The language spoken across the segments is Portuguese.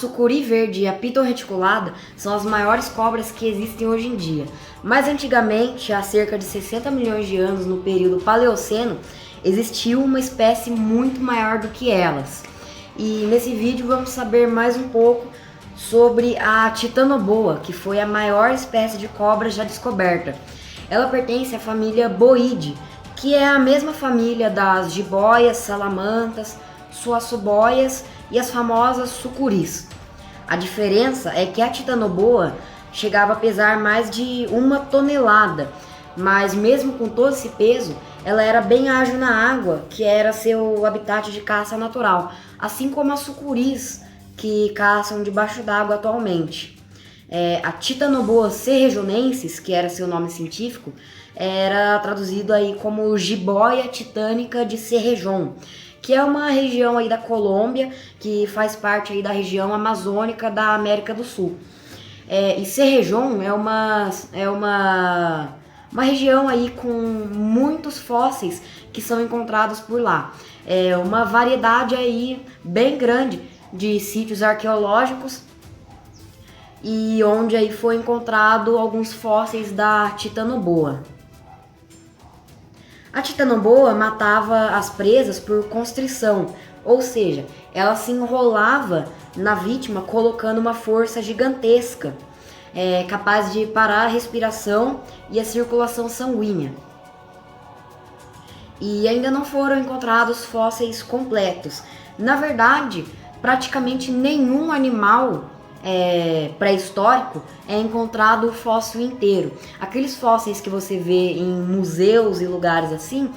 sucuri verde e a piton reticulada são as maiores cobras que existem hoje em dia. Mas antigamente, há cerca de 60 milhões de anos, no período Paleoceno, existiu uma espécie muito maior do que elas. E nesse vídeo vamos saber mais um pouco sobre a Titanoboa, que foi a maior espécie de cobra já descoberta. Ela pertence à família Boidae, que é a mesma família das jiboias, salamantas, suaçuboias e as famosas sucuris. A diferença é que a Titanoboa chegava a pesar mais de 1 tonelada, mas mesmo com todo esse peso, ela era bem ágil na água, que era seu habitat de caça natural, assim como as sucuris, que caçam debaixo d'água atualmente. A Titanoboa serrejonensis, que era seu nome científico, era traduzido aí como jiboia titânica de Cerrejón, que é uma região aí da Colômbia, que faz parte aí da região amazônica da América do Sul. E Cerrejón é uma região aí com muitos fósseis que são encontrados por lá. É uma variedade aí bem grande de sítios arqueológicos e onde aí foi encontrado alguns fósseis da Titanoboa. A Titanoboa matava as presas por constrição, ou seja, ela se enrolava na vítima colocando uma força gigantesca, capaz de parar a respiração e a circulação sanguínea. E ainda não foram encontrados fósseis completos. Na verdade, praticamente nenhum animal pré-histórico é encontrado o fóssil inteiro. Aqueles fósseis que você vê em museus e lugares assim,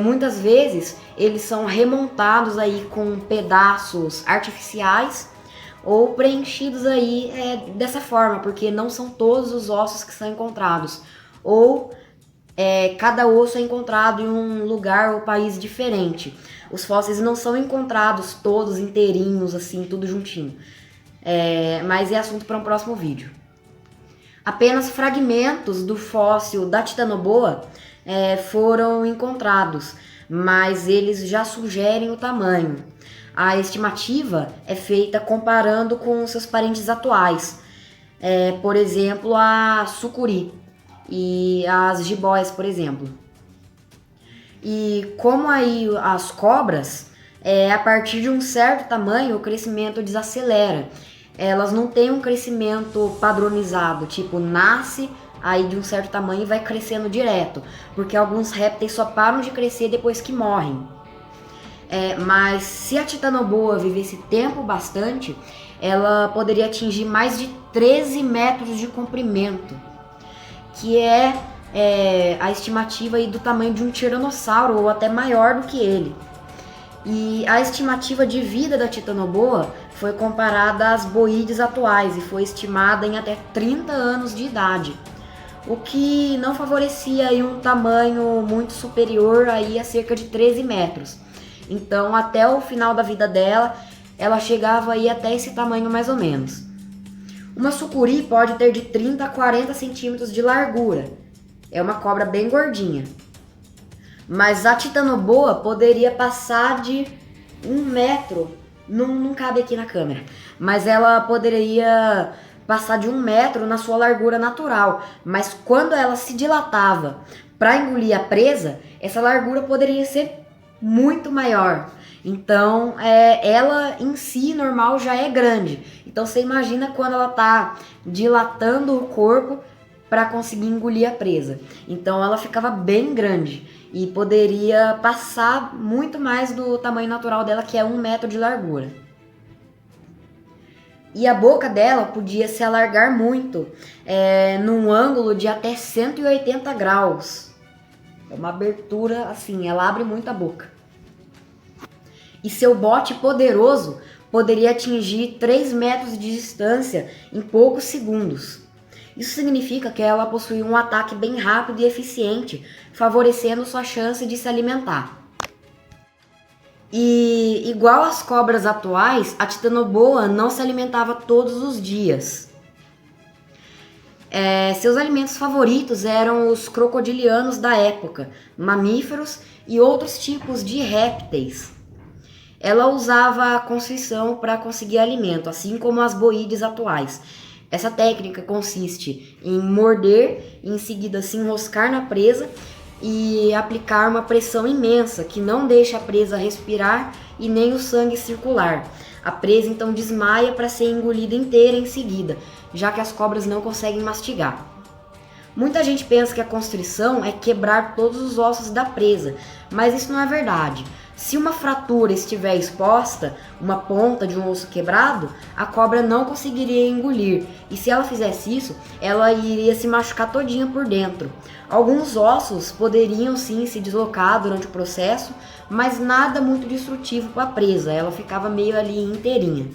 muitas vezes eles são remontados aí com pedaços artificiais ou preenchidos aí dessa forma, porque não são todos os ossos que são encontrados, ou cada osso é encontrado em um lugar ou país diferente. Os fósseis não são encontrados todos inteirinhos assim, tudo juntinho. Mas é assunto para um próximo vídeo. Apenas fragmentos do fóssil da Titanoboa foram encontrados, mas eles já sugerem o tamanho. A estimativa é feita comparando com seus parentes atuais, por exemplo, a sucuri e as jiboias, por exemplo. E como aí as cobras, a partir de um certo tamanho o crescimento desacelera. Elas não têm um crescimento padronizado, tipo nasce aí de um certo tamanho e vai crescendo direto, porque alguns répteis só param de crescer depois que morrem. Mas se a Titanoboa vivesse tempo bastante, ela poderia atingir mais de 13 metros de comprimento, que é a estimativa aí do tamanho de um tiranossauro ou até maior do que ele. E a estimativa de vida da Titanoboa foi comparada às boídeas atuais e foi estimada em até 30 anos de idade, o que não favorecia aí um tamanho muito superior aí a cerca de 13 metros. Então, até o final da vida dela, ela chegava aí até esse tamanho mais ou menos. Uma sucuri pode ter de 30 a 40 centímetros de largura. É uma cobra bem gordinha. Mas a Titanoboa poderia passar de 1 metro, não cabe aqui na câmera, mas ela poderia passar de 1 metro na sua largura natural. Mas quando ela se dilatava para engolir a presa, essa largura poderia ser muito maior. Então, ela em si, normal, já é grande. Então, você imagina quando ela está dilatando o corpo para conseguir engolir a presa. Então, ela ficava bem grande e poderia passar muito mais do tamanho natural dela, que é 1 metro de largura. E a boca dela podia se alargar muito, num ângulo de até 180 graus. É uma abertura assim, ela abre muito a boca. E seu bote poderoso poderia atingir 3 metros de distância em poucos segundos. Isso significa que ela possui um ataque bem rápido e eficiente, favorecendo sua chance de se alimentar. E igual às cobras atuais, a Titanoboa não se alimentava todos os dias. Seus alimentos favoritos eram os crocodilianos da época, mamíferos e outros tipos de répteis. ela usava a constrição para conseguir alimento, assim como as boídeas atuais. Essa técnica consiste em morder e em seguida se enroscar na presa e aplicar uma pressão imensa que não deixa a presa respirar e nem o sangue circular. A presa então desmaia para ser engolida inteira em seguida, já que as cobras não conseguem mastigar. Muita gente pensa que a constrição é quebrar todos os ossos da presa, mas isso não é verdade. Se uma fratura estiver exposta, uma ponta de um osso quebrado, a cobra não conseguiria engolir, e se ela fizesse isso, ela iria se machucar todinha por dentro. Alguns ossos poderiam sim se deslocar durante o processo, mas nada muito destrutivo para a presa, ela ficava meio ali inteirinha.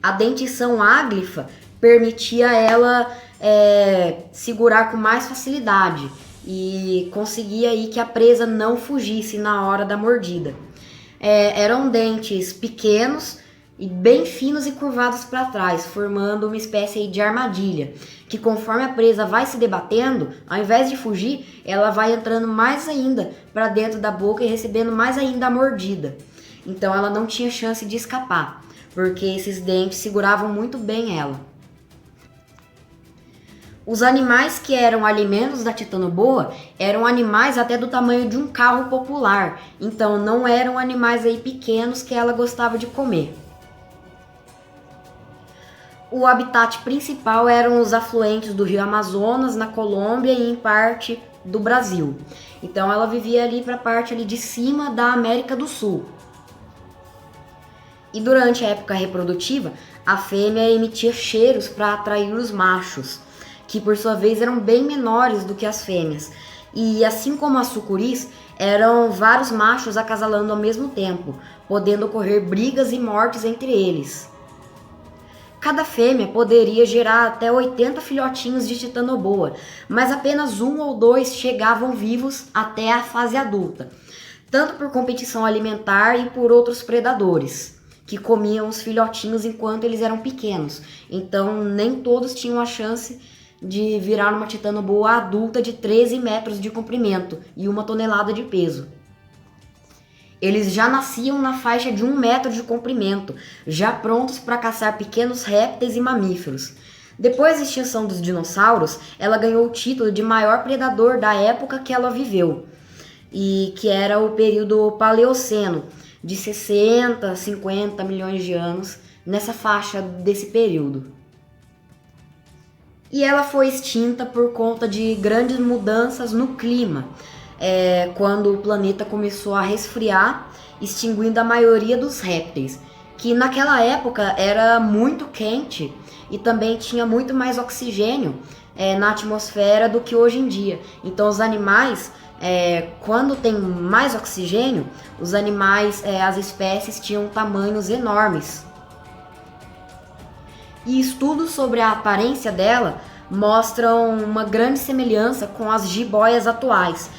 A dentição áglifa permitia ela segurar com mais facilidade e conseguia aí que a presa não fugisse na hora da mordida. Eram dentes pequenos e bem finos e curvados para trás, formando uma espécie de armadilha, que conforme a presa vai se debatendo, ao invés de fugir, ela vai entrando mais ainda para dentro da boca e recebendo mais ainda a mordida. Então ela não tinha chance de escapar, porque esses dentes seguravam muito bem ela. Os animais que eram alimentos da titanoboa eram animais até do tamanho de um carro popular, então não eram animais aí pequenos que ela gostava de comer. O habitat principal eram os afluentes do rio Amazonas, na Colômbia e em parte do Brasil. Então ela vivia ali para a parte ali de cima da América do Sul. E durante a época reprodutiva, a fêmea emitia cheiros para atrair os machos, que por sua vez eram bem menores do que as fêmeas. E assim como as sucuris, eram vários machos acasalando ao mesmo tempo, podendo ocorrer brigas e mortes entre eles. Cada fêmea poderia gerar até 80 filhotinhos de titanoboa, mas apenas 1 ou 2 chegavam vivos até a fase adulta, tanto por competição alimentar e por outros predadores, que comiam os filhotinhos enquanto eles eram pequenos. Então nem todos tinham a chance de virar uma titanoboa adulta de 13 metros de comprimento e 1 tonelada de peso. Eles já nasciam na faixa de 1 metro de comprimento, já prontos para caçar pequenos répteis e mamíferos. Depois da extinção dos dinossauros, ela ganhou o título de maior predador da época que ela viveu, e que era o período Paleoceno, de 60 a 50 milhões de anos, nessa faixa desse período. E ela foi extinta por conta de grandes mudanças no clima, quando o planeta começou a resfriar, extinguindo a maioria dos répteis, que naquela época era muito quente e também tinha muito mais oxigênio na atmosfera do que hoje em dia. Então os animais, quando tem mais oxigênio, os animais, as espécies tinham tamanhos enormes. E estudos sobre a aparência dela mostram uma grande semelhança com as jiboias atuais.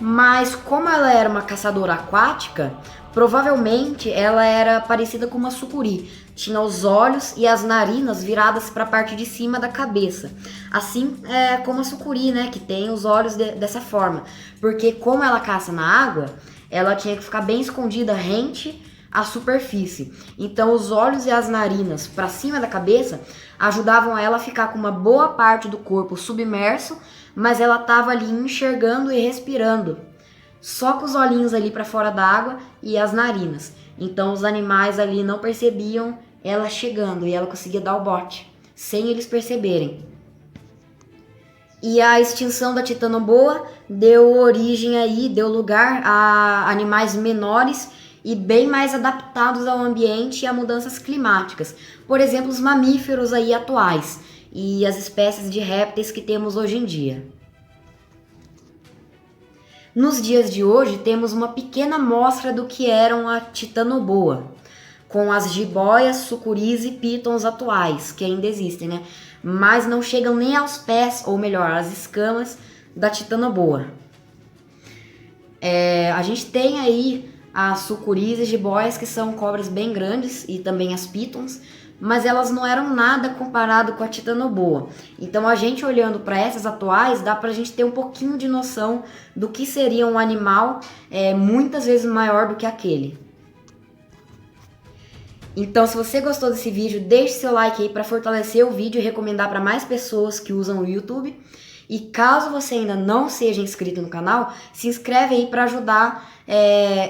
Mas como ela era uma caçadora aquática, provavelmente ela era parecida com uma sucuri. Tinha os olhos e as narinas viradas para a parte de cima da cabeça. Assim como a sucuri, né, que tem os olhos dessa forma. Porque como ela caça na água, ela tinha que ficar bem escondida rente à superfície. Então os olhos e as narinas para cima da cabeça ajudavam ela a ficar com uma boa parte do corpo submerso, mas ela estava ali enxergando e respirando, só com os olhinhos ali para fora da água e as narinas. Então os animais ali não percebiam ela chegando e ela conseguia dar o bote, sem eles perceberem. E a extinção da titanoboa deu lugar a animais menores e bem mais adaptados ao ambiente e a mudanças climáticas. Por exemplo, os mamíferos aí atuais e as espécies de répteis que temos hoje em dia. Nos dias de hoje, temos uma pequena amostra do que eram a titanoboa, com as jiboias, sucuris e pitons atuais, que ainda existem, né? Mas não chegam nem aos pés, ou melhor, às escamas da titanoboa. A gente tem aí as sucuris e jiboias, que são cobras bem grandes, e também as pitons, mas elas não eram nada comparado com a titanoboa. Então a gente olhando para essas atuais, dá pra gente ter um pouquinho de noção do que seria um animal muitas vezes maior do que aquele. Então, se você gostou desse vídeo, deixe seu like aí para fortalecer o vídeo e recomendar para mais pessoas que usam o YouTube. E caso você ainda não seja inscrito no canal, se inscreve aí para ajudar.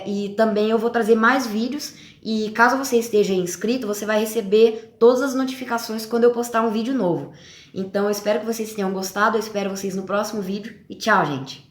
E também eu vou trazer mais vídeos. E caso você esteja inscrito, você vai receber todas as notificações quando eu postar um vídeo novo. Então, eu espero que vocês tenham gostado. Eu espero vocês no próximo vídeo. E tchau, gente!